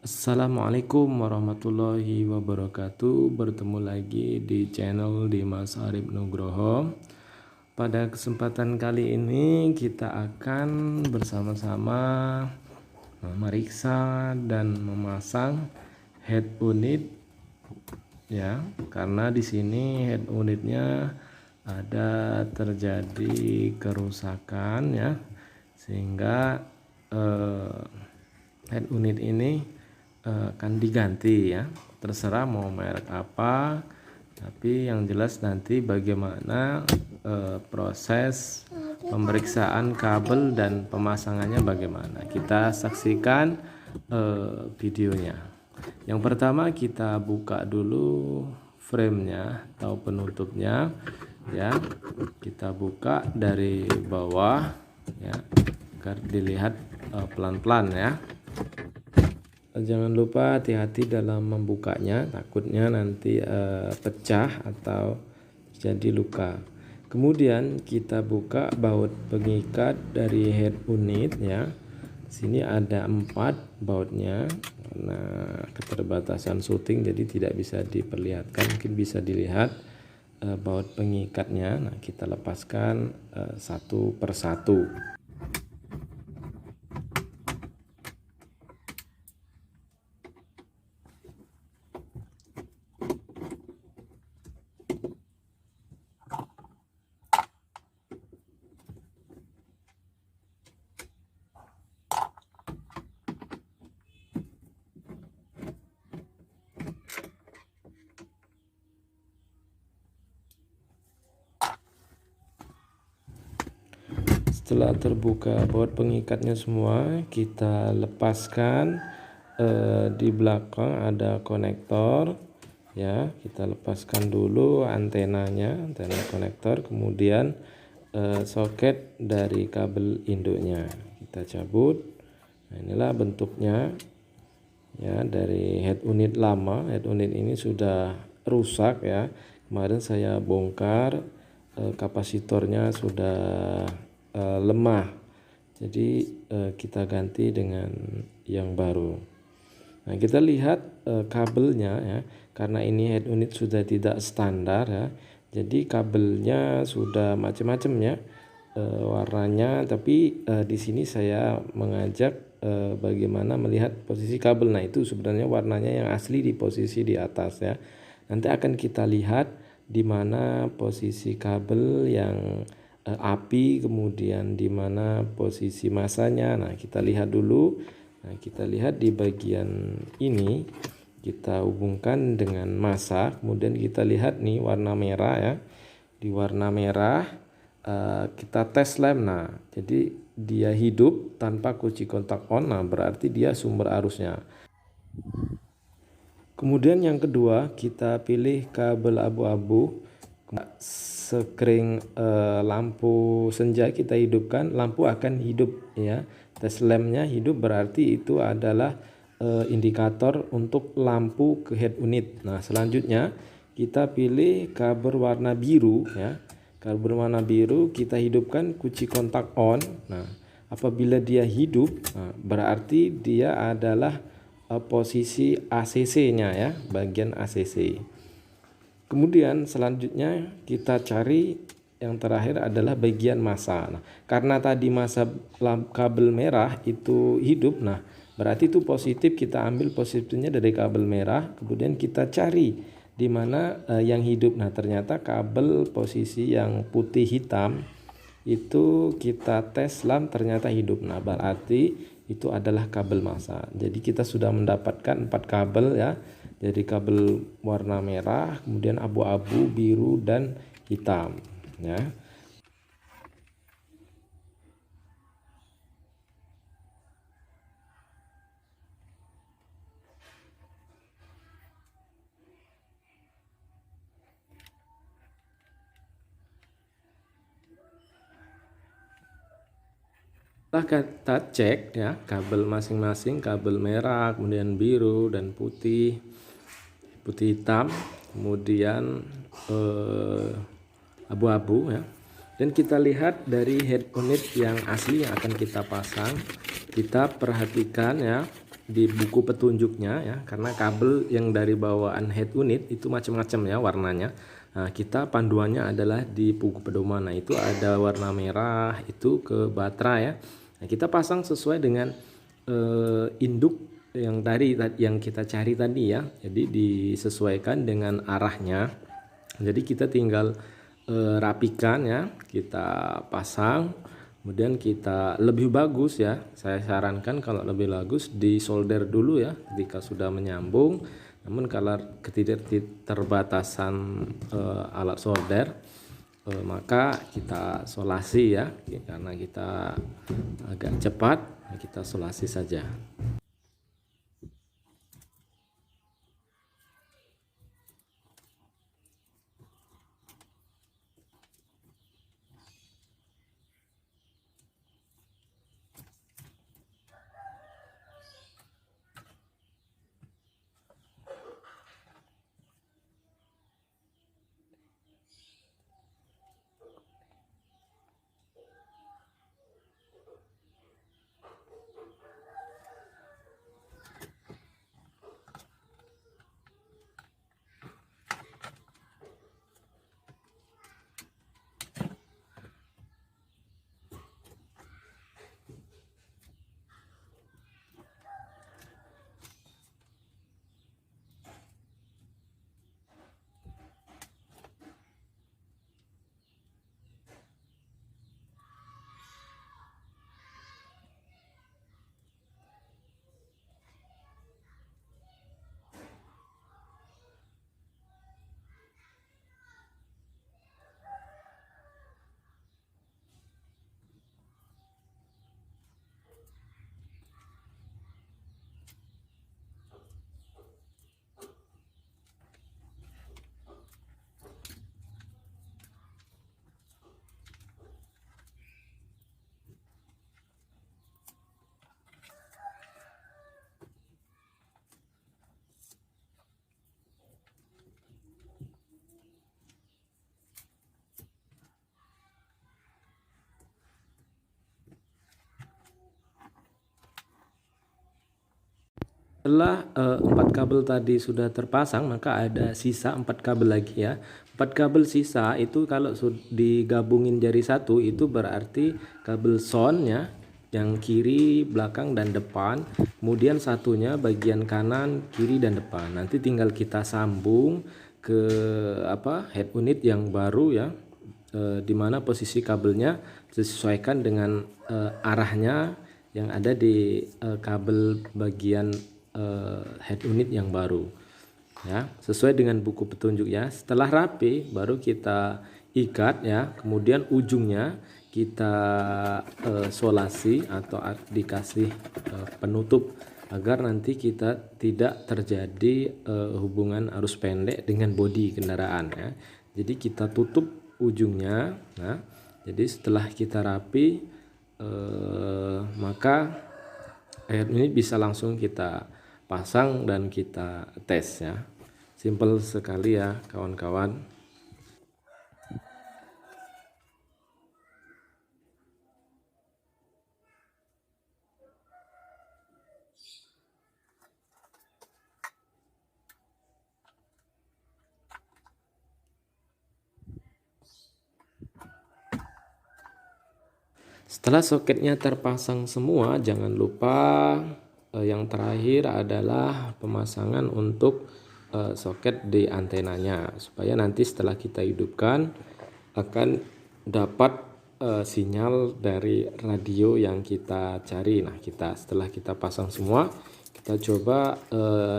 Assalamualaikum warahmatullahi wabarakatuh. Bertemu lagi di channel Dimas Arif Nugroho. Pada kesempatan kali ini kita akan bersama-sama memeriksa dan memasang head unit ya, karena di sini head unitnya ada terjadi kerusakan ya, sehingga head unit ini akan diganti ya, terserah mau merek apa, tapi yang jelas nanti bagaimana proses pemeriksaan kabel dan pemasangannya bagaimana, kita saksikan videonya. Yang pertama kita buka dulu framenya atau penutupnya ya, kita buka dari bawah ya agar dilihat pelan-pelan ya. Jangan lupa hati-hati dalam membukanya, takutnya nanti pecah atau jadi luka. Kemudian kita buka baut pengikat dari head unit ya. Sini ada 4 bautnya, karena keterbatasan syuting jadi tidak bisa diperlihatkan. Mungkin bisa dilihat baut pengikatnya. Nah, kita lepaskan satu persatu. Setelah terbuka baut pengikatnya semua, kita lepaskan. Di belakang ada konektor ya, kita lepaskan dulu antenanya, antena konektor, kemudian soket dari kabel induknya kita cabut. Nah, inilah bentuknya ya dari head unit lama. Head unit ini sudah rusak ya, kemarin saya bongkar, kapasitornya sudah lemah, jadi kita ganti dengan yang baru. Nah, kita lihat kabelnya ya, karena ini head unit sudah tidak standar ya, jadi kabelnya sudah macam-macam ya warnanya, tapi di sini saya mengajak bagaimana melihat posisi kabel. Nah, itu sebenarnya warnanya yang asli di posisi di atas ya. Nanti akan kita lihat di mana posisi kabel yang api, kemudian di mana posisi masanya. Nah, kita lihat dulu. Nah, kita lihat di bagian ini, kita hubungkan dengan masa, kemudian kita lihat nih warna merah ya. Di warna merah kita tes lem. Nah, jadi dia hidup tanpa kunci kontak on. Nah, berarti dia sumber arusnya. Kemudian yang kedua, kita pilih kabel abu-abu. Sekring lampu senja kita hidupkan, lampu akan hidup ya. Tes lemnya hidup berarti itu adalah indikator untuk lampu ke head unit. Nah, selanjutnya kita pilih kabel warna biru ya. Kabel warna biru kita hidupkan kunci kontak on. Nah, apabila dia hidup, nah, berarti dia adalah posisi ACC-nya ya, bagian ACC. Kemudian selanjutnya kita cari yang terakhir adalah bagian masa. Nah, karena tadi masa kabel merah itu hidup, nah berarti itu positif, kita ambil positifnya dari kabel merah, kemudian kita cari di mana yang hidup. Nah, ternyata kabel posisi yang putih hitam itu kita tes lam, ternyata hidup. Nah, berarti itu adalah kabel masa. Jadi kita sudah mendapatkan 4 kabel ya. Jadi kabel warna merah, kemudian abu-abu, biru, dan hitam ya. Setelah kita cek ya kabel masing-masing, kabel merah, kemudian biru dan putih hitam, kemudian abu-abu ya. Dan kita lihat dari head unit yang asli yang akan kita pasang, kita perhatikan ya, di buku petunjuknya ya, karena kabel yang dari bawaan head unit itu macam-macam ya warnanya. Nah, kita panduannya adalah di buku pedoman. Nah, itu ada warna merah itu ke baterai ya. Nah, kita pasang sesuai dengan induk yang kita cari tadi ya. Jadi disesuaikan dengan arahnya. Jadi kita tinggal rapikan ya, kita pasang, kemudian kita lebih bagus ya, saya sarankan kalau lebih bagus di solder dulu ya ketika sudah menyambung. Namun kalau ketidakterbatasan alat solder, maka kita solasi ya, karena kita agak cepat, kita solasi saja. Setelah 4 kabel tadi sudah terpasang, maka ada sisa 4 kabel lagi ya. 4 kabel sisa itu kalau digabungin jadi satu itu berarti kabel sound ya, yang kiri, belakang, dan depan. Kemudian satunya bagian kanan, kiri, dan depan. Nanti tinggal kita sambung ke head unit yang baru ya, di mana posisi kabelnya disesuaikan dengan arahnya yang ada di kabel bagian head unit yang baru ya, sesuai dengan buku petunjuk ya. Setelah rapi baru kita ikat ya, kemudian ujungnya kita solasi atau dikasih penutup agar nanti kita tidak terjadi hubungan arus pendek dengan bodi kendaraan ya. Jadi kita tutup ujungnya. Nah, jadi setelah kita rapi maka head unit bisa langsung kita pasang dan kita tes ya. Simple sekali ya kawan-kawan. Setelah soketnya terpasang semua, jangan lupa yang terakhir adalah pemasangan untuk soket di antenanya, supaya nanti setelah kita hidupkan akan dapat sinyal dari radio yang kita cari. Nah, setelah kita pasang semua, kita coba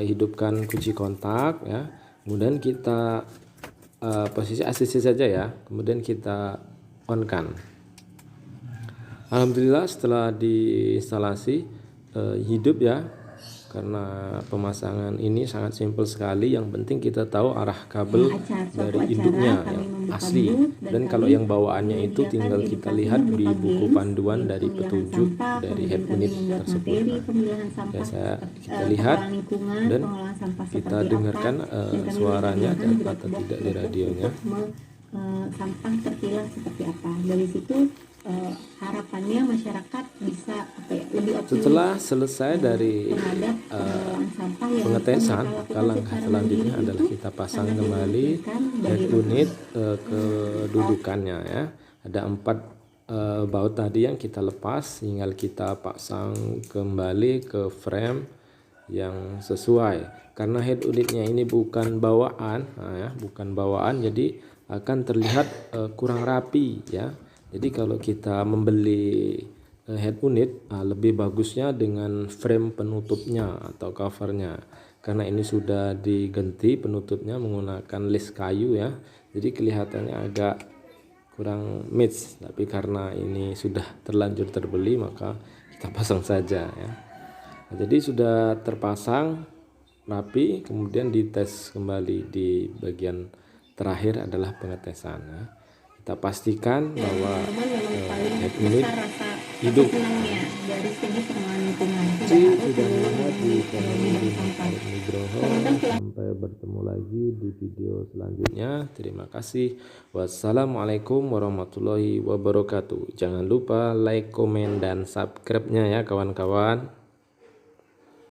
hidupkan kunci kontak ya. Kemudian kita posisi ACC saja ya, kemudian kita on kan. Alhamdulillah setelah diinstalasi hidup ya, karena pemasangan ini sangat simpel sekali. Yang penting kita tahu arah kabel dari induknya yang asli, dan kalau yang bawaannya itu tinggal kita lihat di buku panduan dari petunjuk dari head unit tersebut. Nah, kita lihat dan kita dengarkan suaranya atau tidak di radionya. Sampah terpilah seperti apa. Dari situ harapannya masyarakat bisa lebih optimis Setelah selesai dari terhadap pengelolaan sampah yang pengetesan, mereka maka lakukan langkah secara selanjutnya mandiri adalah itu kita pasang sangat kembali memungkinkan head bagi unit kedudukannya ya. Ada 4 baut tadi yang kita lepas, tinggal kita pasang kembali ke frame yang sesuai. Karena head unitnya ini bukan bawaan, bukan bawaan, jadi akan terlihat kurang rapi ya. Jadi kalau kita membeli head unit, lebih bagusnya dengan frame penutupnya atau covernya. Karena ini sudah diganti penutupnya menggunakan list kayu ya. Jadi kelihatannya agak kurang match, tapi karena ini sudah terlanjur terbeli maka kita pasang saja ya. Nah, jadi sudah terpasang rapi, kemudian dites kembali di bagian terakhir adalah pengetesan ya. Kita pastikan bahwa head unit hidup. dari segi pengelolaan lingkungan. Sudah melihat di channel Nugroho. Sampai bertemu lagi di video selanjutnya. Terima kasih. Wassalamualaikum warahmatullahi wabarakatuh. Jangan lupa like, komen, dan subscribe-nya ya kawan-kawan.